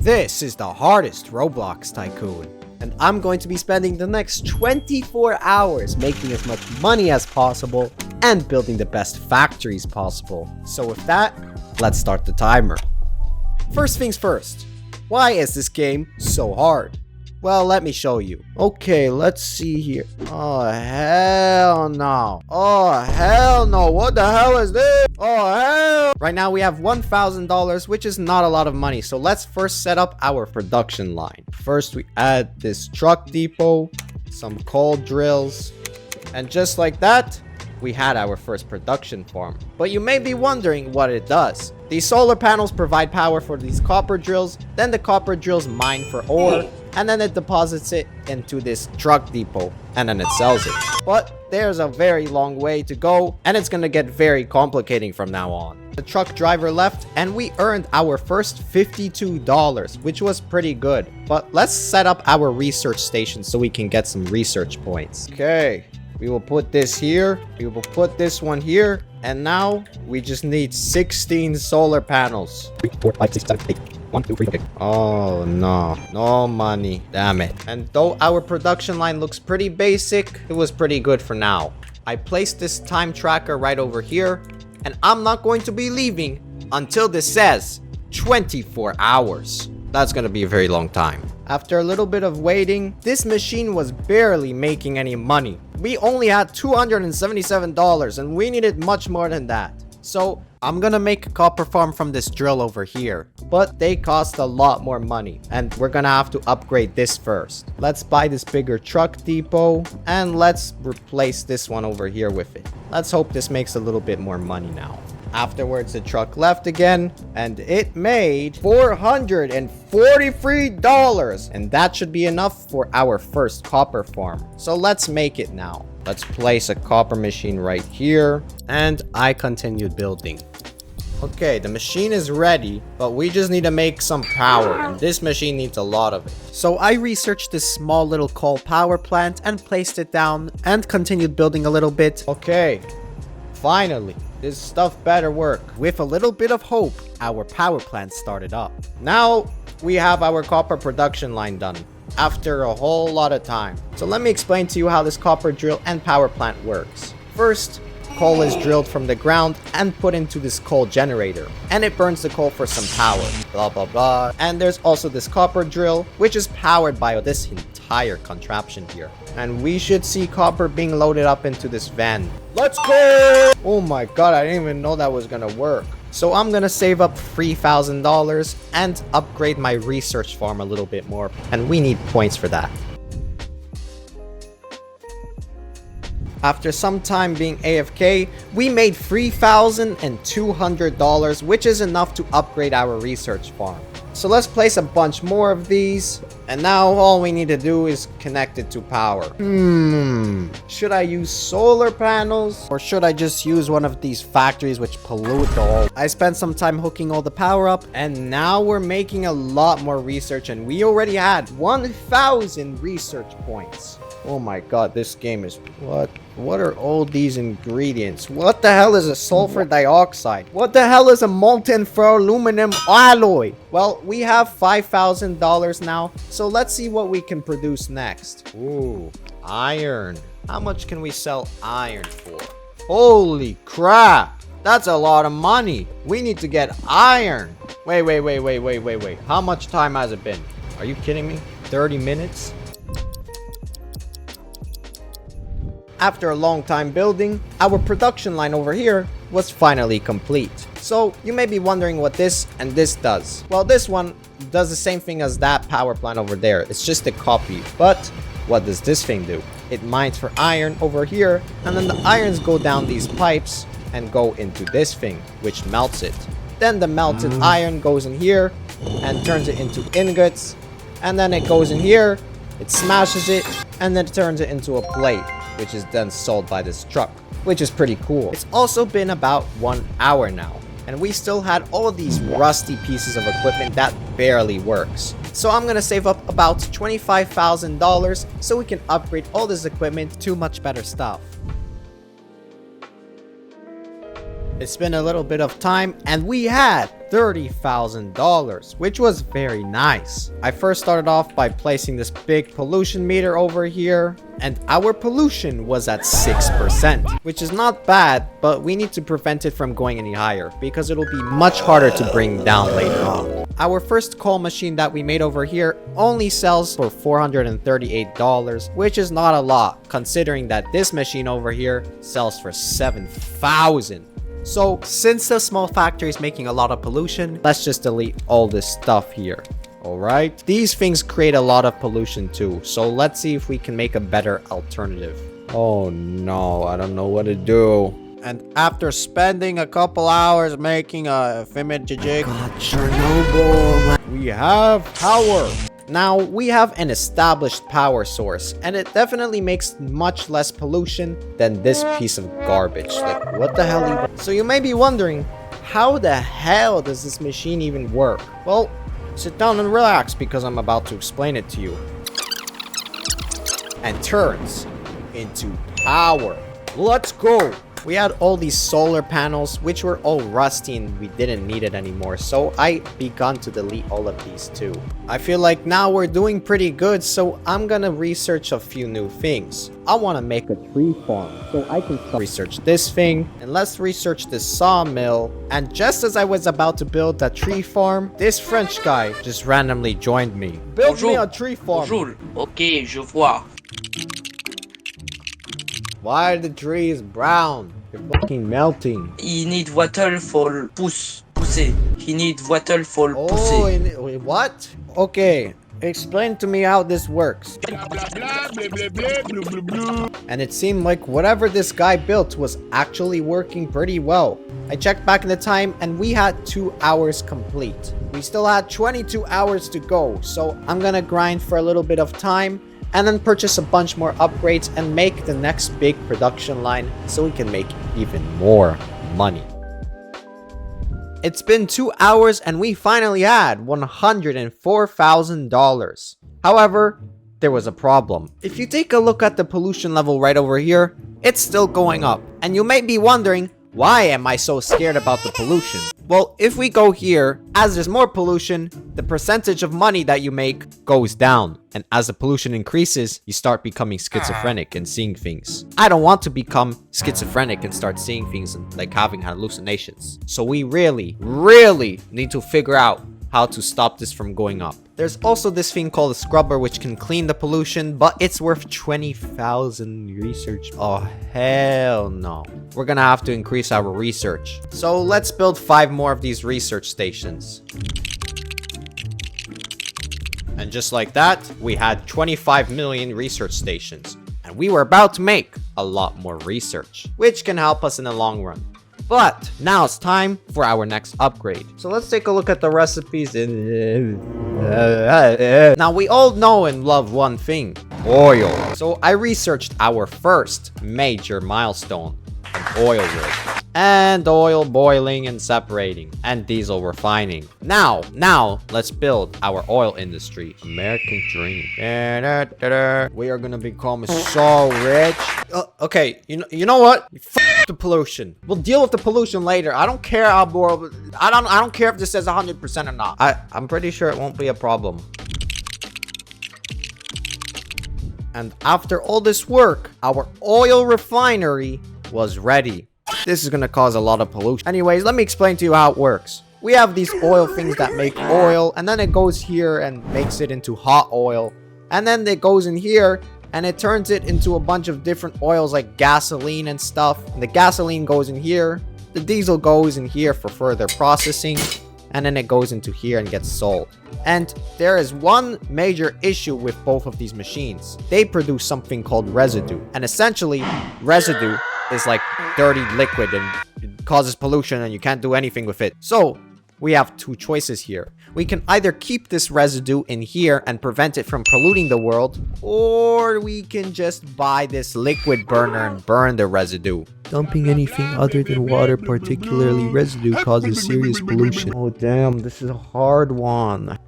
This is the hardest Roblox Tycoon, and I'm going to be spending the next 24 hours making as much money as possible and building the best factories possible. So with that, let's start the timer. First things first, why is this game so hard? Well, let me show you. Okay, let's see here. Oh, hell no. Oh, hell no. What the hell is this? Oh, hell. Right now we have $1,000, which is not a lot of money. So let's first set up our production line. First, we add this truck depot, some coal drills, and just like that, we had our first production farm. But you may be wondering what it does. These solar panels provide power for these copper drills, then the copper drills mine for ore, and then it deposits it into this truck depot, and then it sells it. But there's a very long way to go, and it's gonna get very complicating from now on. The truck driver left, and we earned our first $52, which was pretty good. But let's set up our research station so we can get some research points. Okay. We will put this here, we will put this one here, and now we just need 16 solar panels. 3, 4, 5, 6, 7, 8. 1, 2, 3, okay. Oh no, no money, damn it. And though our production line looks pretty basic, it was pretty good for now. I placed this time tracker right over here, and I'm not going to be leaving until this says 24 hours. That's gonna be a very long time. After a little bit of waiting, this machine was barely making any money. We only had $277 and we needed much more than that. So I'm gonna make a copper farm from this drill over here, but they cost a lot more money and we're gonna have to upgrade this first. Let's buy this bigger truck depot and let's replace this one over here with it. Let's hope this makes a little bit more money now. Afterwards, the truck left again, and it made $443, and that should be enough for our first copper farm. So let's make it now. Let's place a copper machine right here, and I continued building. Okay, the machine is ready, but we just need to make some power, and this machine needs a lot of it. So I researched this small little coal power plant and placed it down and continued building a little bit. Okay, finally. This stuff better work. With a little bit of hope, our power plant started up. Now we have our copper production line done after a whole lot of time. So let me explain to you how this copper drill and power plant works. First, coal is drilled from the ground and put into this coal generator, and it burns the coal for some power. Blah blah blah. And there's also this copper drill, which is powered by this entire contraption here. And we should see copper being loaded up into this van. Let's go! Oh my god, I didn't even know that was gonna work. So I'm gonna save up $3,000 and upgrade my research farm a little bit more. And we need points for that. After some time being AFK, we made $3,200, which is enough to upgrade our research farm. So let's place a bunch more of these, and now all we need to do is connect it to power. Should I use solar panels, or should I just use one of these factories which pollute the whole? I spent some time hooking all the power up, and now we're making a lot more research, and we already had 1,000 research points. Oh my god, this game is... What are all these ingredients? What the hell is a sulfur dioxide? What the hell is a molten ferroaluminum alloy? Well, we have $5,000 now, so let's see what we can produce next. Ooh, iron. How much can we sell iron for? Holy crap! That's a lot of money. We need to get iron. Wait. How much time has it been? Are you kidding me? 30 minutes? After a long time building, our production line over here was finally complete. So you may be wondering what this and this does. Well, this one does the same thing as that power plant over there. It's just a copy. But what does this thing do? It mines for iron over here, and then the irons go down these pipes and go into this thing, which melts it. Then the melted iron goes in here and turns it into ingots, and then it goes in here, it smashes it, and then it turns it into a plate, which is then sold by this truck, which is pretty cool. It's also been about 1 hour now, and we still had all of these rusty pieces of equipment that barely works. So I'm gonna save up about $25,000 so we can upgrade all this equipment to much better stuff. It's been a little bit of time and we had $30,000, which was very nice. I first started off by placing this big pollution meter over here, and our pollution was at 6%, which is not bad, but we need to prevent it from going any higher because it'll be much harder to bring down later on. Our first coal machine that we made over here only sells for $438, which is not a lot considering that this machine over here sells for $7,000. So, since the small factory is making a lot of pollution, let's just delete all this stuff here. Alright? These things create a lot of pollution too, so let's see if we can make a better alternative. Oh no, I don't know what to do. And after spending a couple hours making a thingamajig, God, Chernobyl, we have power. Now, we have an established power source, and it definitely makes much less pollution than this piece of garbage. Like, what the hell even? So you may be wondering, how the hell does this machine even work? Well, sit down and relax because I'm about to explain it to you. And turns into power. Let's go! We had all these solar panels, which were all rusty and we didn't need it anymore, so I begun to delete all of these too. I feel like now we're doing pretty good, so I'm gonna research a few new things. I want to make a tree farm, so I can research this thing, and let's research this sawmill. And just as I was about to build that tree farm, this French guy just randomly joined me. Build me a tree farm. Bonjour. Ok, je vois. Why are the trees brown? They're fucking melting. He need water for pousser. He need water for Oh, pousser. wait, what? Okay, explain to me how this works. And it seemed like whatever this guy built was actually working pretty well. I checked back in the time and we had 2 hours complete. We still had 22 hours to go, so I'm gonna grind for a little bit of time and then purchase a bunch more upgrades and make the next big production line so we can make even more money. It's been 2 hours and we finally had $104,000. However, there was a problem. If you take a look at the pollution level right over here, it's still going up. And you may be wondering, why am I so scared about the pollution? Well, if we go here, as there's more pollution, the percentage of money that you make goes down. And as the pollution increases, you start becoming schizophrenic and seeing things. I don't want to become schizophrenic and start seeing things and like having hallucinations. So we really need to figure out how to stop this from going up. There's also this thing called a scrubber which can clean the pollution, but it's worth 20,000 research. Oh, hell no. We're gonna have to increase our research. So let's build 5 more of these research stations. And just like that, we had 25 million research stations. And we were about to make a lot more research, which can help us in the long run. But now it's time for our next upgrade. So let's take a look at the recipes. Now we all know and love one thing, oil. So I researched our first major milestone, an oil rig. And oil boiling and separating, and diesel refining. Now, let's build our oil industry. American dream. We are gonna become so rich. Okay, you know what? F the pollution. We'll deal with the pollution later. I don't care how more. I don't care if this says 100% or not. I'm pretty sure it won't be a problem. And after all this work, our oil refinery was ready. This is gonna cause a lot of pollution. Anyways, let me explain to you how it works. We have these oil things that make oil, and then it goes here and makes it into hot oil. And then it goes in here, and it turns it into a bunch of different oils like gasoline and stuff. And the gasoline goes in here. The diesel goes in here for further processing. And then it goes into here and gets sold. And there is one major issue with both of these machines. They produce something called residue. And essentially, residue is like dirty liquid and it causes pollution and you can't do anything with it. So we have 2 choices here. We can either keep this residue in here and prevent it from polluting the world, or we can just buy this liquid burner and burn the residue. Dumping anything other than water, particularly residue, causes serious pollution. Oh damn, this is a hard one.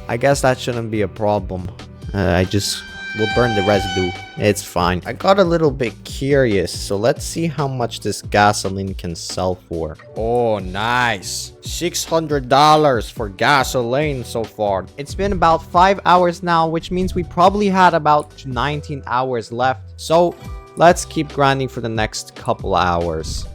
I guess that shouldn't be a problem. I just We'll burn the residue. It's fine. I got a little bit curious, so let's see how much this gasoline can sell for. Oh, nice. $600 for gasoline so far. It's been about 5 hours now, which means we probably had about 19 hours left. So let's keep grinding for the next couple hours.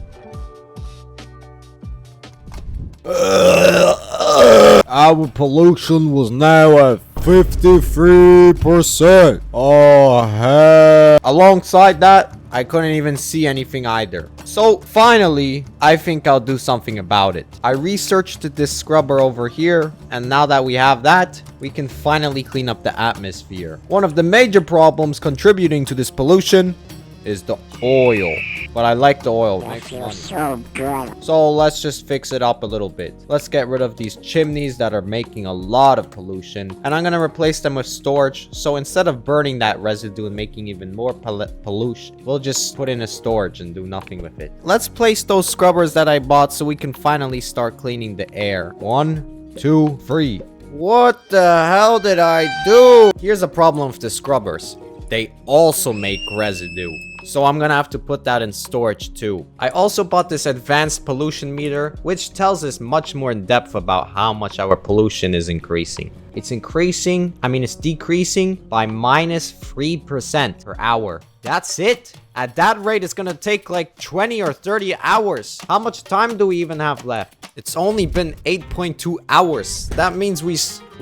Our pollution was now at 53%. Oh, hell. Alongside that, I couldn't even see anything either. So finally, I think I'll do something about it. I researched this scrubber over here, and now that we have that, we can finally clean up the atmosphere. One of the major problems contributing to this pollution is the oil. But I like the oil. It makes money. So good. So let's just fix it up a little bit. Let's get rid of these chimneys that are making a lot of pollution. And I'm gonna replace them with storage. So instead of burning that residue and making even more pollution, we'll just put in a storage and do nothing with it. Let's place those scrubbers that I bought so we can finally start cleaning the air. 1, 2, 3. What the hell did I do? Here's a problem with the scrubbers. They also make residue. So I'm gonna have to put that in storage too. I also bought this advanced pollution meter, which tells us much more in depth about how much our pollution is increasing. It's decreasing by -3% per hour. That's it? At that rate, it's gonna take like 20 or 30 hours. How much time do we even have left? It's only been 8.2 hours. That means we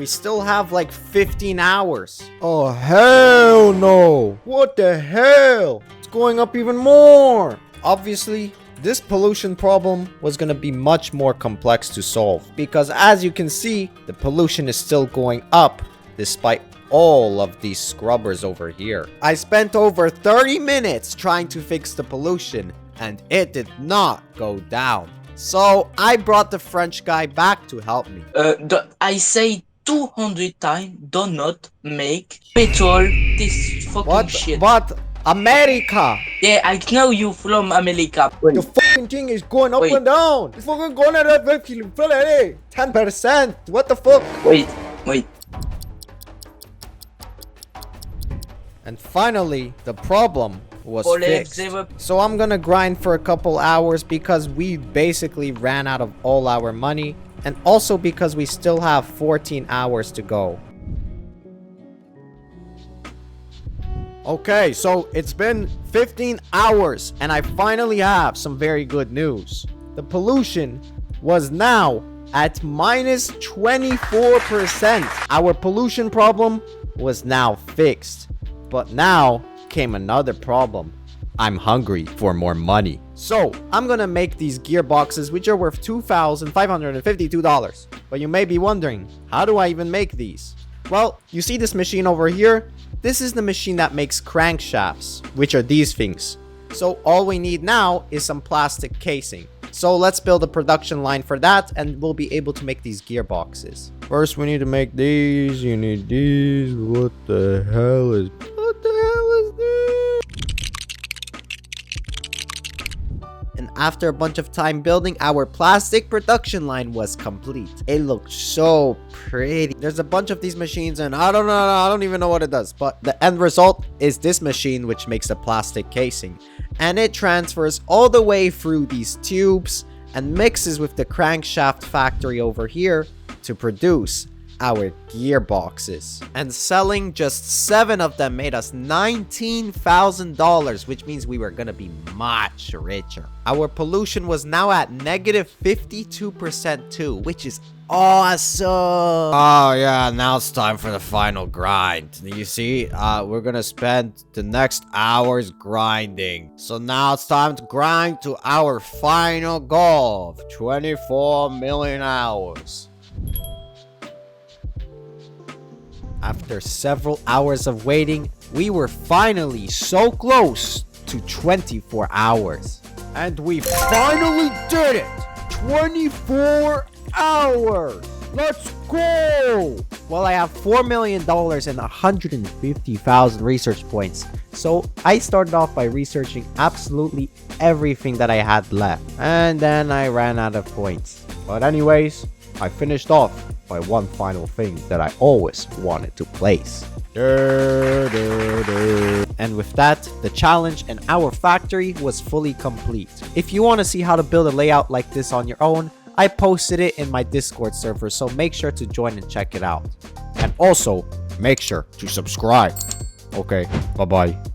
still have like 15 hours. Oh, hell no. What the hell? It's going up even more. Obviously, this pollution problem was going to be much more complex to solve. Because as you can see, the pollution is still going up despite all of these scrubbers over here. I spent over 30 minutes trying to fix the pollution, and it did not go down. So I brought the French guy back to help me. I say 200 times, do not make petrol this fucking shit. What? America! Yeah, I know you from America. The fucking thing is going up Wait. and down. It's fucking going at 10%. What the fuck? Wait. And finally, the problem was fixed. So I'm gonna grind for a couple hours because we basically ran out of all our money. And also because we still have 14 hours to go. Okay, so it's been 15 hours and I finally have some very good news. The pollution was now at -24%. Our pollution problem was now fixed. But now came another problem. I'm hungry for more money. So I'm gonna make these gearboxes, which are worth $2,552. But you may be wondering, how do I even make these? Well, you see this machine over here? This is the machine that makes crankshafts, which are these things. So all we need now is some plastic casing. So let's build a production line for that, and we'll be able to make these gearboxes. First, we need to make these. You need these. What the hell is this? And after a bunch of time building, our plastic production line was complete. It looked so pretty. There's a bunch of these machines and I don't even know what it does. But the end result is this machine, which makes a plastic casing. And it transfers all the way through these tubes and mixes with the crankshaft factory over here to produce our gearboxes. And selling just 7 of them made us $19,000, which means we were gonna be much richer. Our pollution was now at -52% too, which is awesome. Oh yeah, now it's time for the final grind. You see, we're gonna spend the next hours grinding. So now it's time to grind to our final goal of 24 million hours. After several hours of waiting, we were finally so close to 24 hours. And we finally did it! 24 hours! Let's go! Well, I have $4 million and 150,000 research points. So I started off by researching absolutely everything that I had left. And then I ran out of points. But anyways, I finished off by one final thing that I always wanted to place. And with that, the challenge in our factory was fully complete. If you want to see how to build a layout like this on your own, I posted it in my Discord server, so make sure to join and check it out. And also, make sure to subscribe. Okay, bye-bye.